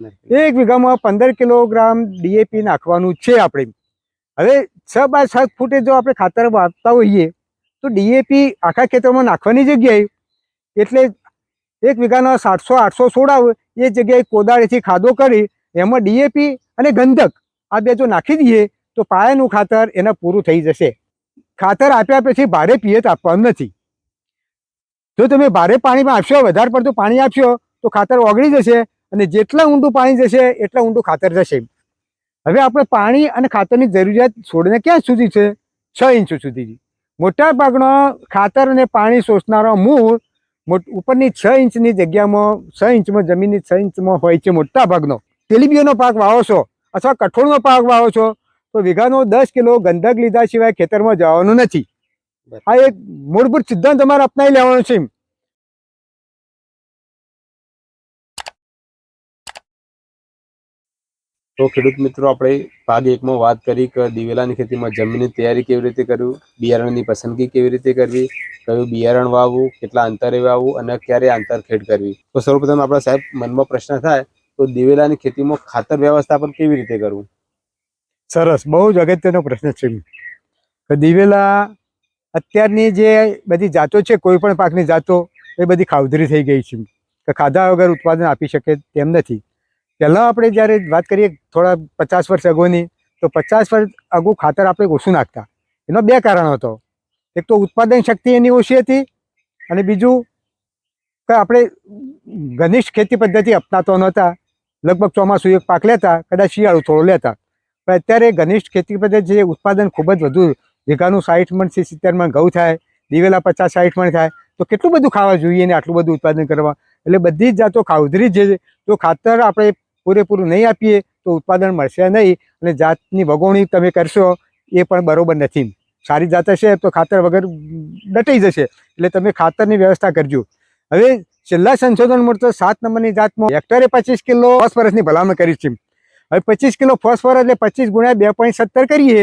1 વીઘામાં 15 kilogram DAP નાખવાનું છે આપણે. હવે 6 બાય 7 ફૂટે જો આપણે ખાતર વાપતા હોઈએ તો ડીએપી આખા ખેતરમાં નાખવાની જગ્યાએ એટલે 1 વીઘાના 700-800 છોડ આવે એ જગ્યાએ કોદાળીથી ખાડો કરી એમાં ડીએપી અને ગંધક આ બે જો નાખી દઈએ તો પાયાનું ખાતર એને પૂરું થઈ જશે. ખાતર આપ્યા પછી ભારે પિયત આપવાનું નથી. જો તમે ભારે પાણીમાં આપશો, વધારે પડતું પાણી આપશો તો ખાતર ઓગળી જશે અને જેટલા ઊંડું પાણી જશે એટલા ઊંડું ખાતર જશે. હવે આપણે પાણી અને ખાતરની જરૂરિયાત છોડને ક્યાં સુધી છે? 6 ઇંચ સુધી. મોટા ભાગનો ખાતર અને પાણી શોષનારો મૂળ ઉપરની 6 ઇંચની જગ્યામાં 6 ઇંચમાં જમીનની 6 ઇંચમાં હોય છે મોટા ભાગનો. તેલીબિયાનો પાક વાવો છો અથવા કઠોળનો પાક વાવો છો તો વીઘાનો 10 કિલો ગંધક લીધા સિવાય ખેતરમાં જવાનું નથી. આ એક મૂળભૂત સિદ્ધાંત તમારે અપનાવી લેવાનો છે. તો ખેડૂત મિત્રો, આપણે ભાગ 1માં વાત કરી કે દિવેલાની ખેતીમાં જમીનની તૈયારી કેવી રીતે કરવી, બિયારણની પસંદગી કેવી રીતે કરવી, કયું બિયારણ વાવવું, કેટલા અંતરે વાવવું અને ક્યારે આંતરખેડ કરવી. તો સૌપ્રથમ આપણા સાહેબ મનમાં પ્રશ્ન થાય તો દિવેલાની ખેતીમાં ખાતર વ્યવસ્થાપન કેવી રીતે કરવું? સરસ, બહુ જ અગત્યનો પ્રશ્ન છે. દિવેલા અત્યારની જે બધી જાતો છે, કોઈ પણ પાકની જાતો એ બધી ખાવધરી થઈ ગઈ છે કે ખાધા વગર ઉત્પાદન આપી શકે તેમ નથી. પહેલાં આપણે જ્યારે વાત કરીએ થોડા 50 વર્ષ અગાઉની, તો 50 વર્ષ અગાઉ ખાતર આપણે ઓછું નાખતા. એનો 2 કારણો હતો. એક તો ઉત્પાદન શક્તિ એની ઓછી હતી અને બીજું કે આપણે ઘનિષ્ઠ ખેતી પદ્ધતિ અપનાતો નહોતા. લગભગ ચોમાસું એક પાક લેતા, કદાચ શિયાળું થોડું લેતા. પણ અત્યારે ઘનિષ્ઠ ખેતી પદ્ધતિ છે, ઉત્પાદન ખૂબ જ વધુ. વીઘાનું 60 મણથી 70 મણ ઘઉં થાય, દિવેલા 50-60 મણ થાય, તો કેટલું બધું ખાવા જોઈએ ને આટલું બધું ઉત્પાદન કરવા. એટલે બધી જ જાતો ખાવધરી છે. જો ખાતર આપણે પૂરેપૂરું નહીં આપીએ તો ઉત્પાદન મળશે નહીં અને જાતની વગોવણી તમે કરશો એ પણ બરોબર નથી. સારી જાત હશે તો ખાતર વગર દટાઈ જશે. એટલે તમે ખાતરની વ્યવસ્થા કરજો. હવે છેલ્લા સંશોધન મળતો 7 નંબરની જાતમાં હેક્ટરે 25 કિલો ફોસ્ફરસની ભલામણ કરી છે. હવે 25 કિલો ફોસ્ફરસ એટલે 25 ગુણ્યા 2.17 કરીએ,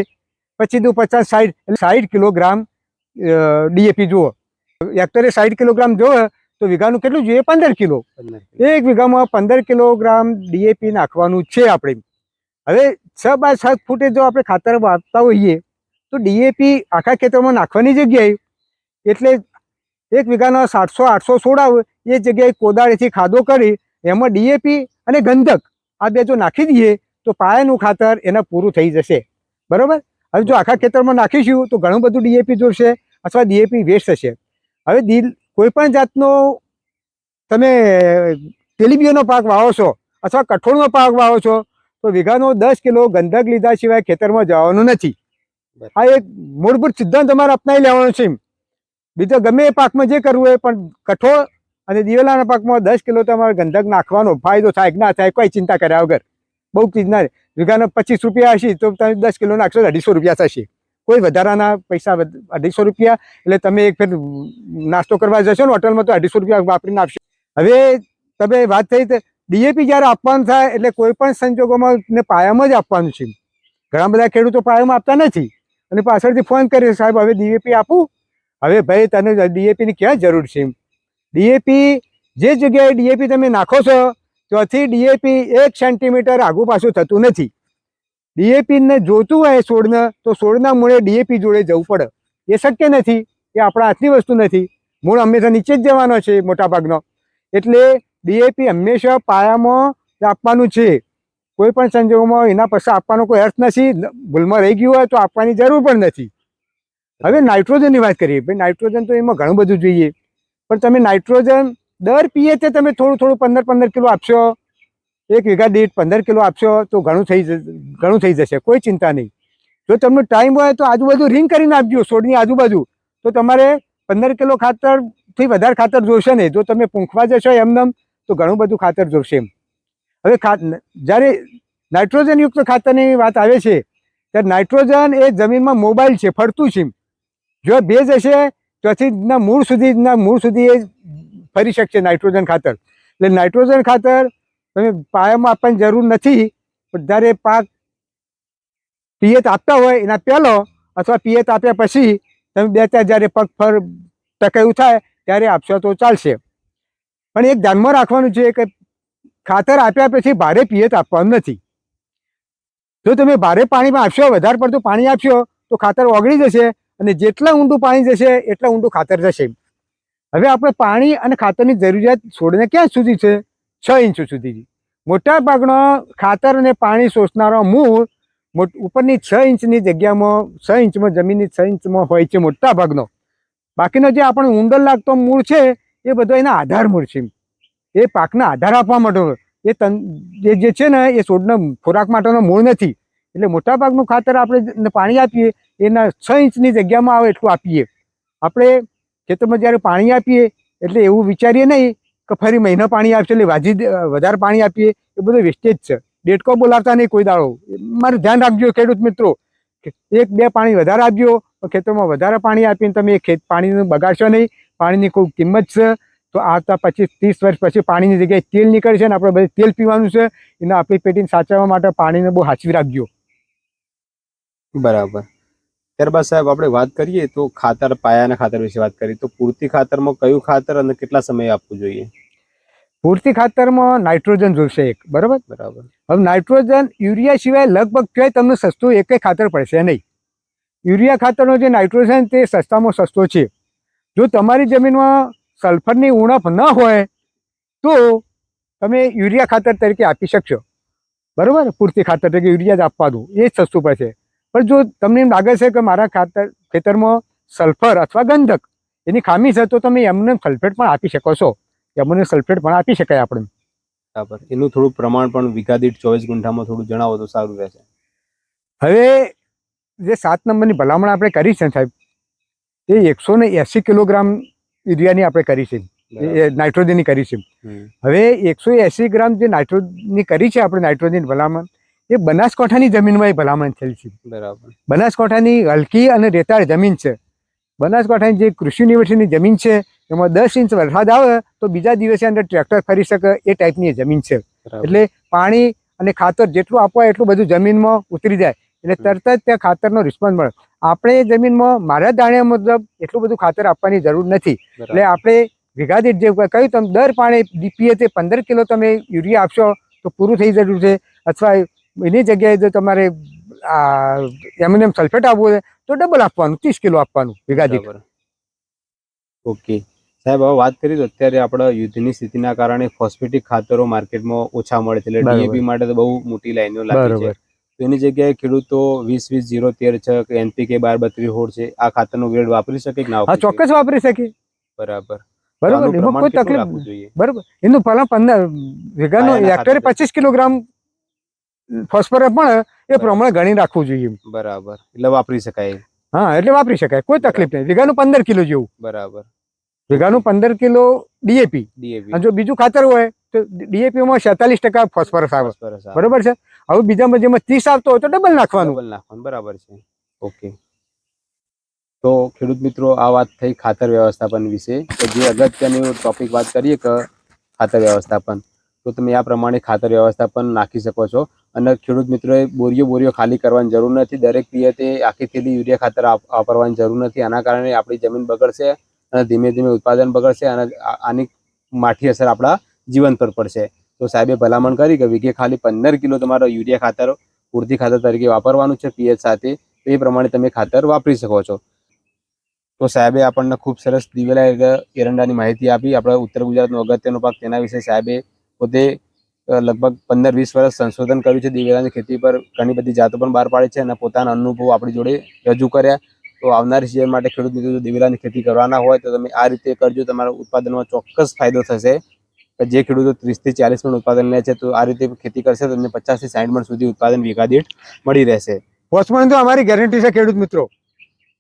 25 દુ 50, 60 એટલે 60 કિલોગ્રામ ડીએપી જુઓ. હેક્ટરે 60 કિલોગ્રામ જુઓ તો વીઘાનું કેટલું જોઈએ? 15 કિલો. 1 વીઘામાં 15 કિલોગ્રામ ડીએપી નાખવાનું છે આપણે. હવે 6 બાય 7 ફૂટે જો આપણે ખાતર વાપતા હોઈએ તો ડીએપી આખા ખેતરમાં નાખવાની જગ્યાએ એટલે 1 વીઘાના 700-800 છોડ આવે એ જગ્યાએ કોદાળીથી ખાડો કરી એમાં ડીએપી અને ગંધક આ બે જો નાખી દઈએ તો પાયાનું ખાતર એને પૂરું થઈ જશે. બરાબર? હવે જો આખા ખેતરમાં નાખીશું તો ઘણું બધું ડીએપી જોશે અથવા ડીએપી વેસ્ટ થશે. હવે કોઈ પણ જાતનો તમે તેલીબિયાનો પાક વાવો છો અથવા કઠોળનો પાક વાવો છો તો વીઘાનો 10 કિલો ગંધક લીધા સિવાય ખેતરમાં જવાનું નથી. આ એક મૂળભૂત સિદ્ધાંત તમારે અપનાવી લેવાનો છે. બીજો ગમે એ પાકમાં જે કરવું હોય પણ કઠોળ અને દિવેલાના પાકમાં 10 કિલો તમારે ગંધક નાખવાનો. ફાયદો થાય કે ના થાય કોઈ ચિંતા કર્યા વગર. બહુ ચીજ ના. વીઘાના 25 રૂપિયા હશે તો તમે 10 કિલો નાખશો તો 250 રૂપિયા થશે. કોઈ વધારાના પૈસા 250 રૂપિયા એટલે તમે એક ફેર નાસ્તો કરવા જશો ને હોટલમાં તો 250 રૂપિયા વાપરીને આપશો. હવે તમે વાત થઈ ડીએપી જ્યારે આપવાનું થાય એટલે કોઈ પણ સંજોગોમાં પાયામાં જ આપવાનું છે. ઘણા બધા ખેડૂતો પાયામાં આપતા નથી અને પાછળથી ફોન કરે, સાહેબ હવે ડીએપી આપું. હવે ભાઈ તને ડીએપીની ક્યાં જરૂર છે? ડીએપી જે જગ્યાએ ડીએપી તમે નાખો છો ત્યાંથી ડીએપી 1 સેન્ટીમીટર આગુ પાછું થતું નથી. ડીએપીને જોતું હોય છોડને તો છોડના મૂળે ડીએપી જોડે જવું પડે. એ શક્ય નથી. એ આપણા હાથની વસ્તુ નથી. મૂળ હંમેશા નીચે જ જવાનો છે મોટા ભાગનો. એટલે ડીએપી હંમેશા પાયામાં આપવાનું છે. કોઈ પણ સંજોગોમાં એના પછી આપવાનો કોઈ અર્થ નથી. ભૂલમાં રહી ગયું હોય તો આપવાની જરૂર પણ નથી. હવે નાઇટ્રોજનની વાત કરીએ. ભાઈ નાઇટ્રોજન તો એમાં ઘણું બધું જોઈએ, પણ તમે નાઇટ્રોજન દર પીએચે તમે થોડું 15 કિલો આપશો, 1 વીઘા દીઠ 15 કિલો આપશો તો ઘણું થઈ જશે. કોઈ ચિંતા નહીં. જો તમને ટાઈમ હોય તો આજુબાજુ રિંગ કરીને આપજો છોડની આજુબાજુ, તો તમારે 15 કિલો ખાતરથી વધારે ખાતર જોશે નહીં. જો તમે પૂંખવા જશો એમને તો ઘણું બધું ખાતર જોશે. હવે જ્યારે નાઇટ્રોજનયુક્ત ખાતરની વાત આવે છે ત્યારે નાઇટ્રોજન એ જમીનમાં મોબાઈલ છે, ફરતું છે. જો ભેજ હશે ત્યાંથી મૂળ સુધી એ ફરી શકશે નાઇટ્રોજન ખાતર. એટલે નાઇટ્રોજન ખાતર તમે પાયામાં આપવાની જરૂર નથી. પણ જ્યારે પાક પિયત આપતા હોય એના પહેલો અથવા પિયત આપ્યા પછી તમે 2-4 જ્યારે પગફર ટકાયું થાય ત્યારે આપશો તો ચાલશે. પણ એક ધ્યાનમાં રાખવાનું છે કે ખાતર આપ્યા પછી ભારે પિયત આપવાનું નથી. જો તમે ભારે પાણીમાં આપશો, વધારે પડતું પાણી આપશો તો ખાતર ઓગળી જશે અને જેટલા ઊંડું પાણી જશે એટલા ઊંડું ખાતર જશે. હવે આપણે પાણી અને ખાતરની જરૂરિયાત છોડને ક્યાં સુધી છે? 6 ઇંચ સુધી. મોટા ભાગનો ખાતર અને પાણી શોષનારો મૂળ ઉપરની 6 ઇંચની જગ્યામાં 6 ઇંચમાં જમીનની 6 ઇંચમાં હોય છે મોટા ભાગનો. બાકીનો જે આપણો ઊંડો લાગતો મૂળ છે એ બધો એના આધાર મૂળ છે. એ પાકને આધાર આપવા માટે જે છે ને એ છોડના ખોરાક માટેનો મૂળ નથી. એટલે મોટા ભાગનું ખાતર આપણે પાણી આપીએ એના 6 ઇંચની જગ્યામાં આવે એટલું આપીએ. આપણે ખેતરમાં જ્યારે પાણી આપીએ એટલે એવું વિચારીએ નહીં કે ફરી મહિનો પાણી આપશે એટલે વધારે પાણી આપીએ. એ બધું વેસ્ટેજ છે. ડેટકો બોલાવતા નહીં કોઈ દાડો. મારું ધ્યાન રાખજો ખેડૂત મિત્રો, 1-2 પાણી વધારે આપજો. ખેતરમાં વધારે પાણી આપીને તમે પાણીનું બગાડશો નહીં. પાણીની કોઈ કિંમત છે તો આવતા 25-30 વર્ષ પછી પાણીની જગ્યાએ તેલ નીકળશે ને આપણે બધું તેલ પીવાનું છે. એને આપણી પેટીને સાચવવા માટે પાણીને બહુ સાચવી રાખજો. બરાબર. ત્યારબાદ સાહેબ આપણે વાત કરીએ તો ખાતર, પાયાના ખાતર વિશે વાત કરીએ તો પૂરતી ખાતરમાં કયું ખાતર અને કેટલા સમયે આપવું જોઈએ? પૂરતી ખાતરમાં નાઇટ્રોજન જોઈશે એક. બરાબર. હવે નાઇટ્રોજન યુરિયા સિવાય લગભગ ક્યાંય તમને સસ્તું એકેય ખાતર પડશે નહીં. યુરિયા ખાતરનો જે નાઇટ્રોજન તે સસ્તામાં સસ્તો છે. જો તમારી જમીનમાં સલ્ફરની ઉણપ ન હોય તો તમે યુરિયા ખાતર તરીકે આપી શકશો. બરાબર. પૂરતી ખાતર તરીકે યુરિયા જ આપવાનું, એ જ સસ્તું પડશે. પણ જો તમને એમ લાગે છે કે મારા ખેતરમાં સલ્ફર અથવા ગંધક એની ખામી છે તો તમે એમને સલ્ફેટ પણ આપી શકો છો. એમને સલ્ફેટ પણ આપી શકાય આપણે. બરાબર. એનું થોડું પ્રમાણ પણ વીઘા દીઠ 24 ગુંઠામાં થોડું જણાવો તો સારું રહેશે. હવે જે 7 નંબરની ભલામણ આપણે કરી છે સાહેબ, એ 180 કિલોગ્રામ યુરિયાની આપણે કરી છે, નાઇટ્રોજનની કરી છે. હવે 180 ગ્રામ જે નાઇટ્રોજનની કરી છે આપણે નાઇટ્રોજન ભલામણ, એ બનાસકાંઠાની જમીનમાં એ ભલામણ થયેલ છે. બરાબર. બનાસકાંઠાની હલકી અને રેતાળ જમીન છે. બનાસકાંઠાની જે કૃષિ યુનિવર્સિટીની જમીન છે એમાં 10 ઇંચ વરસાદ આવે તો બીજા દિવસે અંદર ટ્રેક્ટર ફરી શકે એ ટાઈપની જમીન છે. એટલે પાણી અને ખાતર જેટલું આપવા એટલું બધું જમીનમાં ઉતરી જાય એટલે તરત જ ત્યાં ખાતરનો રિસ્પોન્સ મળે. આપણે જમીનમાં મારા જાણ્યા મુજબ એટલું બધું ખાતર આપવાની જરૂર નથી. એટલે આપણે વીઘા દીઠ જે કહ્યું તમે દર પાણી ડીપીએ તે 15 કિલો તમે યુરિયા આપશો તો પૂરું થઈ જતું છે. અથવા એની જગ્યાએ જો તમારે એમોનિયમ સલ્ફેટ આપવું હોય તો ડબલ આપવાનું, 30 કિલો આપવાનું વીઘા દીઠ. ઓકે સાહેબ, હવે વાત કરીએ તો અત્યારે આપણા યુદ્ધની સ્થિતિના કારણે ફોસ્ફેટિક ખાતરો માર્કેટમાં ઓછા મળે છે. એટલે ડીએપી માટે તો બહુ મોટી લાઈનો લાગી છે. તો એની જગ્યાએ ખેડૂતો 20-20-0-13 છે કે એનપીકે 12-32 છે આ ખાતરનો ગ્રેડ વાપરી શકે કે ના? હા, ચોક્કસ વાપરી શકે. બરાબર. એમાં કોઈ તકલીફ નથી. બરાબર. એનું પહેલા 15 વીઘાનો હેક્ટરે 25 કિલોગ્રામ ફોસ્ફરસ મળે એ પ્રમાણે ગણી રાખવું જોઈએ. બરાબર. એટલે વાપરી શકાય. હા, એટલે વાપરી શકાય, કોઈ તકલીફ નહીં. વીઘાનું 15 કિલો જેવું. બરાબર. વીઘાનું 15 કિલો ડીએપી. અને જો બીજું ખાતર હોય તો ડીએપીમાં 46% ફોસ્ફરસ આવે. બરોબર છે. હવે બીજામાં જેમાં 30 આવતો હોય તો ડબલ નાખવાનું. બરાબર છે. ઓકે. તો ખેડૂત મિત્રો, આ વાત થઈ ખાતર વ્યવસ્થાપન વિશે. તો જે અગત્યની ટોપિક વાત કરીએ કે ખાતર વ્યવસ્થાપન, તો તમે આ પ્રમાણે ખાતર વ્યવસ્થાપન નાખી શકો છો. અને ખેડૂત મિત્રોએ બોરીઓ ખાલી કરવાની જરૂર નથી. દરેક પિયતે આખી થેલી યુરિયા ખાતર વાપરવાની જરૂર નથી. આના કારણે આપણી જમીન બગડશે અને ધીમે ધીમે ઉત્પાદન બગડશે અને આની માઠી અસર આપણા જીવન પર પડશે. તો સાહેબે ભલામણ કરી કે વીઘે ખાલી 15 કિલો તમારો યુરિયા ખાતર પૂરતી ખાતર તરીકે વાપરવાનું છે પીએચ સાથે. તો એ પ્રમાણે તમે ખાતર વાપરી શકો છો. તો સાહેબે આપણને ખૂબ સરસ દિવેલા એરંડાની માહિતી આપી. આપણા ઉત્તર ગુજરાતનો અગત્યનો પાક તેના વિશે સાહેબે પોતે લગભગ 15-20 વર્ષ સંશોધન કર્યું છે દિવેલાની ખેતી પર. ઘણી બધી જાતો પણ બહાર પાડી છે અને પોતાના અનુભવો આપણી જોડે રજૂ કર્યા. તો આવનારી સિઝન માટે ખેડૂત મિત્રો જો દિવેલાની ખેતી કરવાના હોય તો તમે આ રીતે કરજો. તમારા ઉત્પાદનમાં ચોક્કસ ફાયદો થશે. જે ખેડૂતો 30-40 મણ ઉત્પાદન લે છે તો આ રીતે ખેતી કરશે તો તમને 50-60 મણ સુધી ઉત્પાદન વીઘા દીઠ મળી રહેશે. પોચમણ તો અમારી ગેરંટી છે ખેડૂત મિત્રો.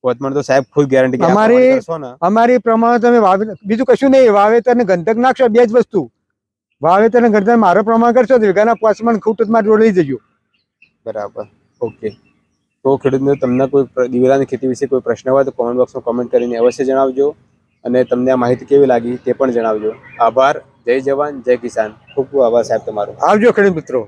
પોચમણ તો સાહેબ ખુદ ગેરંટી અમારી પ્રમાણે તમે બીજું કશું નહીં, વાવેતર ને ગંધક નાખશો, બે જ વસ્તુ. વાવેતર ને ગંધક મારો પ્રમાણ કરશો તો વીઘાના 5 મણ ખૂટ માં લઈ જજો. બરાબર. ઓકે. તો ખેડૂત મિત્રો, તમને કોઈ દિવેલાની ખેતી વિશે કોઈ પ્રશ્ન હોય તો કોમેન્ટ બોક્સમાં કોમેન્ટ કરીને અવશ્ય જણાવજો. અને તમને આ માહિતી કેવી લાગી તે પણ જણાવજો. આભાર. જય જવાન, જય કિસાન. ખૂબ ખૂબ આભાર સાહેબ તમારો. આવજો ખેડૂત મિત્રો.